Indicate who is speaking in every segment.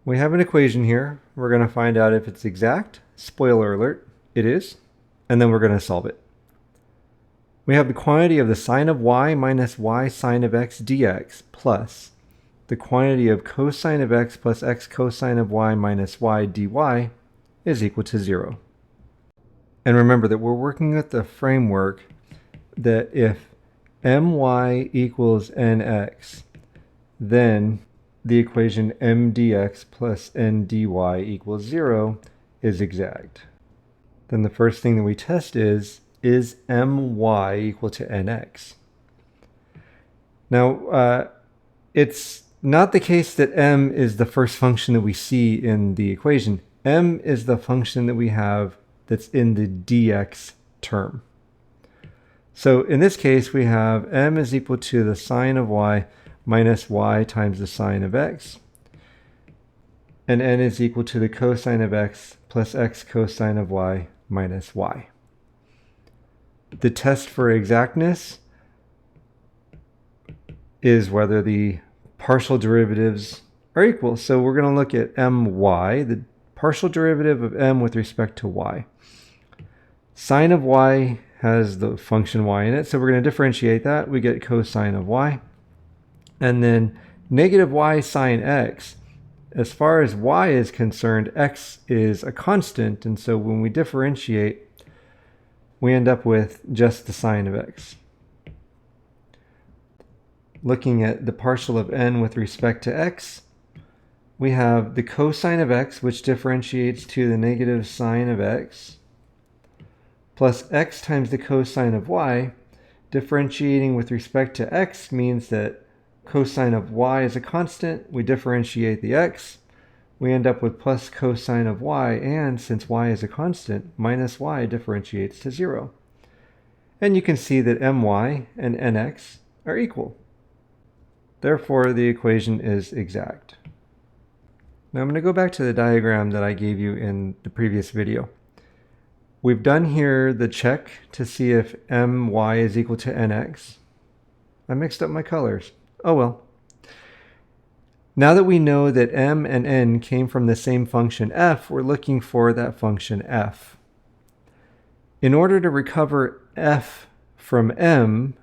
Speaker 1: We have an equation here. We're going to find out if it's exact. Spoiler alert, it is. And then we're going to solve it. We have the quantity of the sine of y minus y sine of x dx plus the quantity of cosine of x plus x cosine of y minus y dy is equal to 0. And remember that we're working with the framework that if my equals nx, then the equation m dx plus n dy equals 0 is exact. Then the first thing that we test is my equal to nx? Now, it's not the case that m is the first function that we see in the equation. M is the function that we have that's in the dx term. So in this case, we have m is equal to the sine of y minus y times the sine of x. And n is equal to the cosine of x plus x cosine of y minus y. The test for exactness is whether the partial derivatives are equal. So we're going to look at my, the partial derivative of m with respect to y. Sine of y has the function y in it, so we're going to differentiate that. We get cosine of y. And then negative y sine x. As far as y is concerned, x is a constant, and so when we differentiate, we end up with just the sine of x. Looking at the partial of n with respect to x, we have the cosine of x, which differentiates to the negative sine of x, plus x times the cosine of y. Differentiating with respect to x means that cosine of y is a constant. We differentiate the x. We end up with plus cosine of y, and since y is a constant, minus y differentiates to 0. And you can see that my and nx are equal. Therefore, the equation is exact. Now I'm going to go back to the diagram that I gave you in the previous video. We've done here the check to see if my is equal to nx. I mixed up my colors. Oh well. Now that we know that m and n came from the same function f, we're looking for that function f. In order to recover f from m,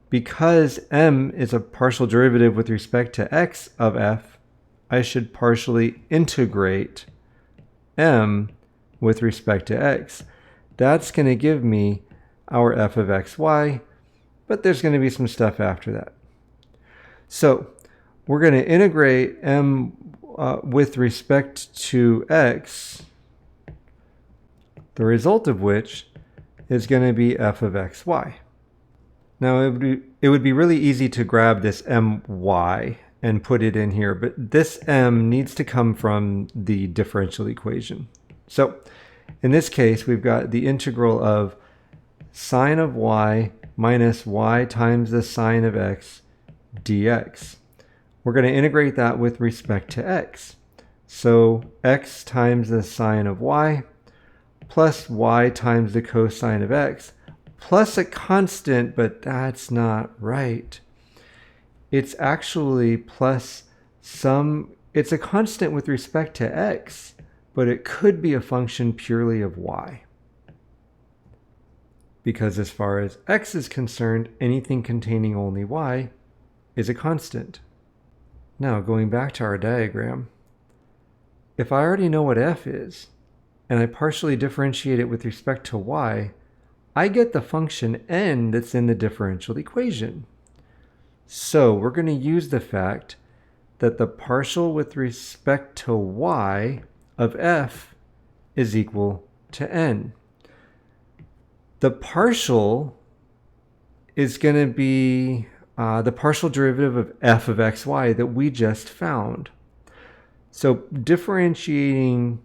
Speaker 1: because m is a partial derivative with respect to x of f, I should partially integrate m with respect to x. That's going to give me our f of xy, but there's going to be some stuff after that. So we're going to integrate m with respect to x, the result of which is going to be f of xy. Now it would be really easy to grab this my and put it in here, but this m needs to come from the differential equation. So in this case, we've got the integral of sine of y minus y times the sine of x dx. We're going to integrate that with respect to x. So x times the sine of y plus y times the cosine of x plus a constant, but that's not right. It's actually plus it's a constant with respect to x, but it could be a function purely of y. Because as far as x is concerned, anything containing only y is a constant. Now, going back to our diagram, if I already know what f is, and I partially differentiate it with respect to y, I get the function n that's in the differential equation. So we're going to use the fact that the partial with respect to y of f is equal to n. The partial is going to be the partial derivative of f of xy that we just found. So differentiating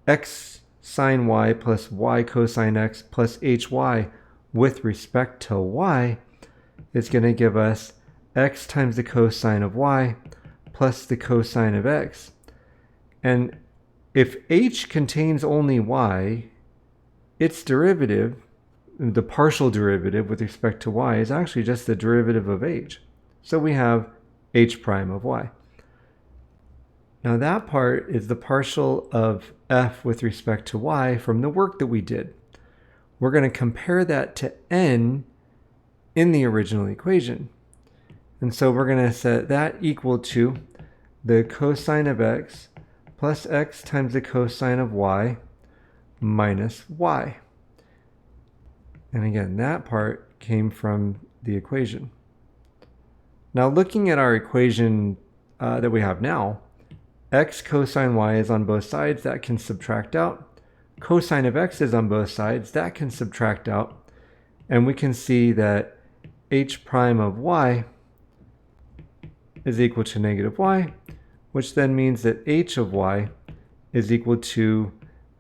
Speaker 1: x sine y plus y cosine x plus hy with respect to y is going to give us x times the cosine of y plus the cosine of x. And if h contains only y, its derivative, the partial derivative with respect to y, is actually just the derivative of h. So we have h prime of y. Now that part is the partial of f with respect to y from the work that we did. We're going to compare that to n in the original equation. And so we're going to set that equal to the cosine of x plus x times the cosine of y minus y. And again, that part came from the equation. Now looking at our equation that we have now, x cosine y is on both sides, that can subtract out. Cosine of x is on both sides, that can subtract out. And we can see that h prime of y is equal to negative y, which then means that h of y is equal to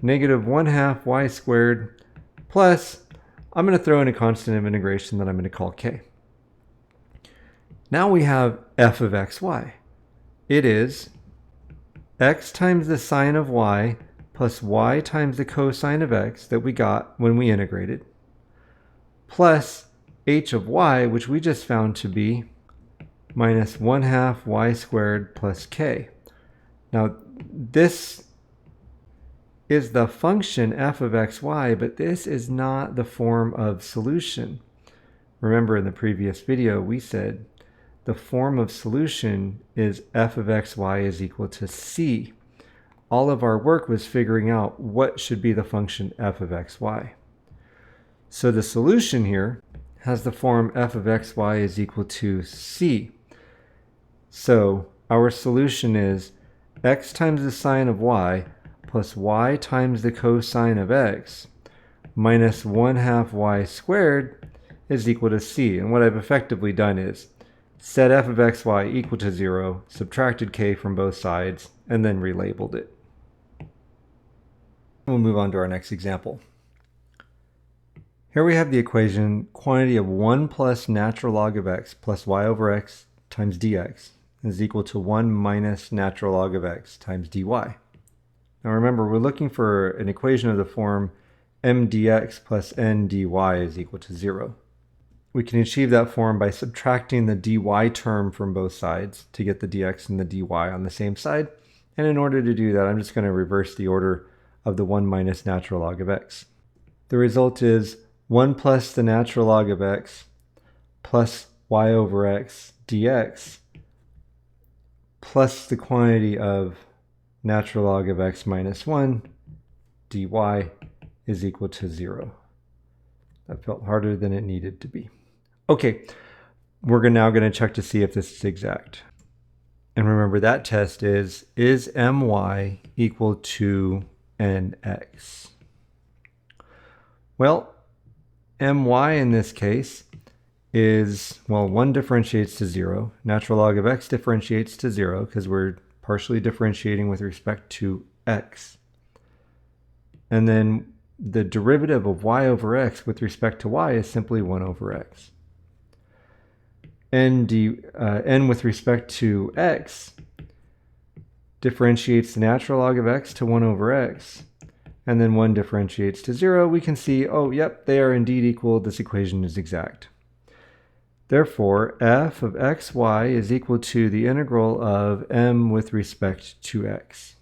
Speaker 1: negative 1/2 y squared plus, I'm going to throw in a constant of integration that I'm going to call k. Now we have f of xy. It is x times the sine of y plus y times the cosine of x that we got when we integrated, plus h of y, which we just found to be minus 1/2 y squared plus k. Now this is the function f of xy, but this is not the form of solution. Remember in the previous video we said the form of solution is f of xy is equal to c. All of our work was figuring out what should be the function f of xy. So the solution here has the form f of xy is equal to c. So our solution is x times the sine of y plus y times the cosine of x minus 1/2 y squared is equal to c. And what I've effectively done is set f of xy equal to 0, subtracted k from both sides, and then relabeled it. We'll move on to our next example. Here we have the equation quantity of 1 plus natural log of x plus y over x times dx is equal to 1 minus natural log of x times dy. Now remember, we're looking for an equation of the form m dx plus n dy is equal to 0. We can achieve that form by subtracting the dy term from both sides to get the dx and the dy on the same side. And in order to do that, I'm just going to reverse the order of the 1 minus natural log of x. The result is 1 plus the natural log of x plus y over x dx plus the quantity of natural log of x minus 1 dy is equal to 0. That felt harder than it needed to be. Okay, we're now going to check to see if this is exact. And remember, that test is my equal to nx? Well, my in this case is, well, 1 differentiates to 0. Natural log of x differentiates to 0 because we're partially differentiating with respect to x. And then the derivative of y over x with respect to y is simply 1 over x. N with respect to x differentiates the natural log of x to 1 over x, and then 1 differentiates to 0. We can see, oh, yep, they are indeed equal. This equation is exact. Therefore, f of xy is equal to the integral of m with respect to x.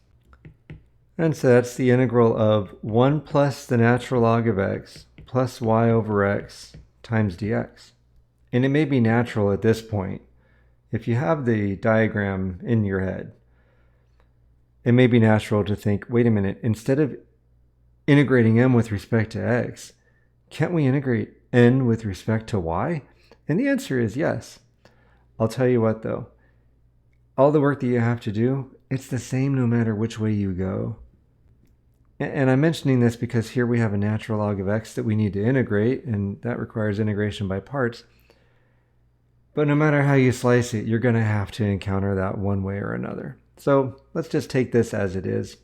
Speaker 1: And so that's the integral of 1 plus the natural log of x plus y over x times dx. And it may be natural at this point, if you have the diagram in your head, it may be natural to think, wait a minute, instead of integrating m with respect to x, can't we integrate n with respect to y? And the answer is yes. I'll tell you what though, all the work that you have to do, it's the same no matter which way you go. And I'm mentioning this because here we have a natural log of x that we need to integrate, and that requires integration by parts. But no matter how you slice it, you're going to have to encounter that one way or another. So let's just take this as it is.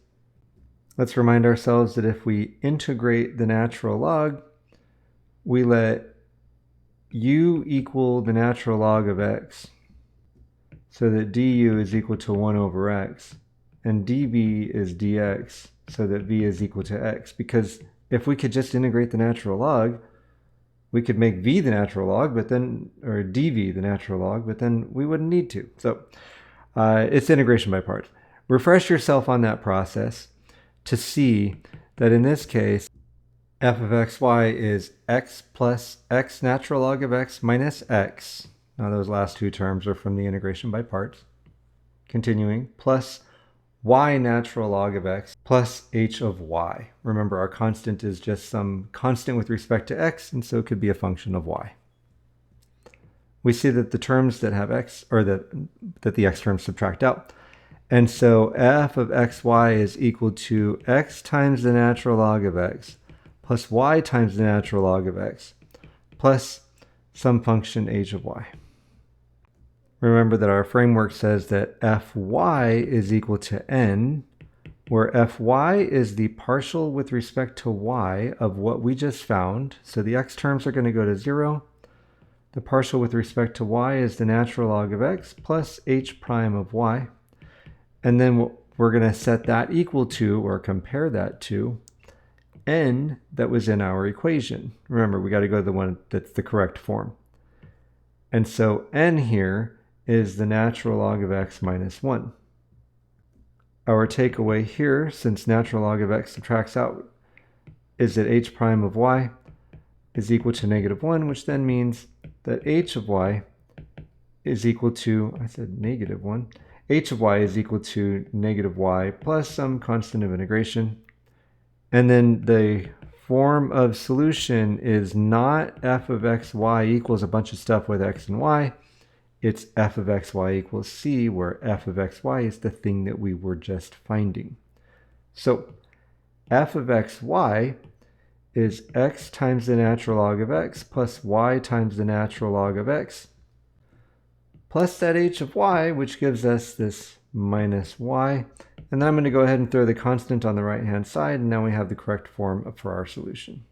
Speaker 1: Let's remind ourselves that if we integrate the natural log, we let u equal the natural log of x, so that du is equal to 1 over x, and dv is dx, so that v is equal to x. Because if we could just integrate the natural log, we could make v the natural log, but then, or dv the natural log, but then we wouldn't need to. So it's integration by parts. refresh yourself on that process to see that in this case, f of xy is x plus x natural log of x minus x. Now those last two terms are from the integration by parts. Continuing, plus y natural log of x plus h of y. Remember, our constant is just some constant with respect to x, and so it could be a function of y. We see that the terms that have x, or that the x terms subtract out. And so f of xy is equal to x times the natural log of x plus y times the natural log of x plus some function h of y. Remember that our framework says that fy is equal to n, where fy is the partial with respect to y of what we just found. So the x terms are going to go to 0. The partial with respect to y is the natural log of x plus h prime of y. And then we're going to set that equal to, or compare that to, n that was in our equation. Remember, we got to go to the one that's the correct form. And so n here is the natural log of x minus 1. Our takeaway here, since natural log of x subtracts out, is that h prime of y is equal to negative 1, which then means that h of y is equal to, I said negative 1, h of y is equal to negative y plus some constant of integration. And then the form of solution is not f of xy equals a bunch of stuff with x and y. It's f of xy equals c, where f of xy is the thing that we were just finding. So f of xy is x times the natural log of x plus y times the natural log of x plus that h of y, which gives us this minus y. And then I'm going to go ahead and throw the constant on the right-hand side, and now we have the correct form for our solution.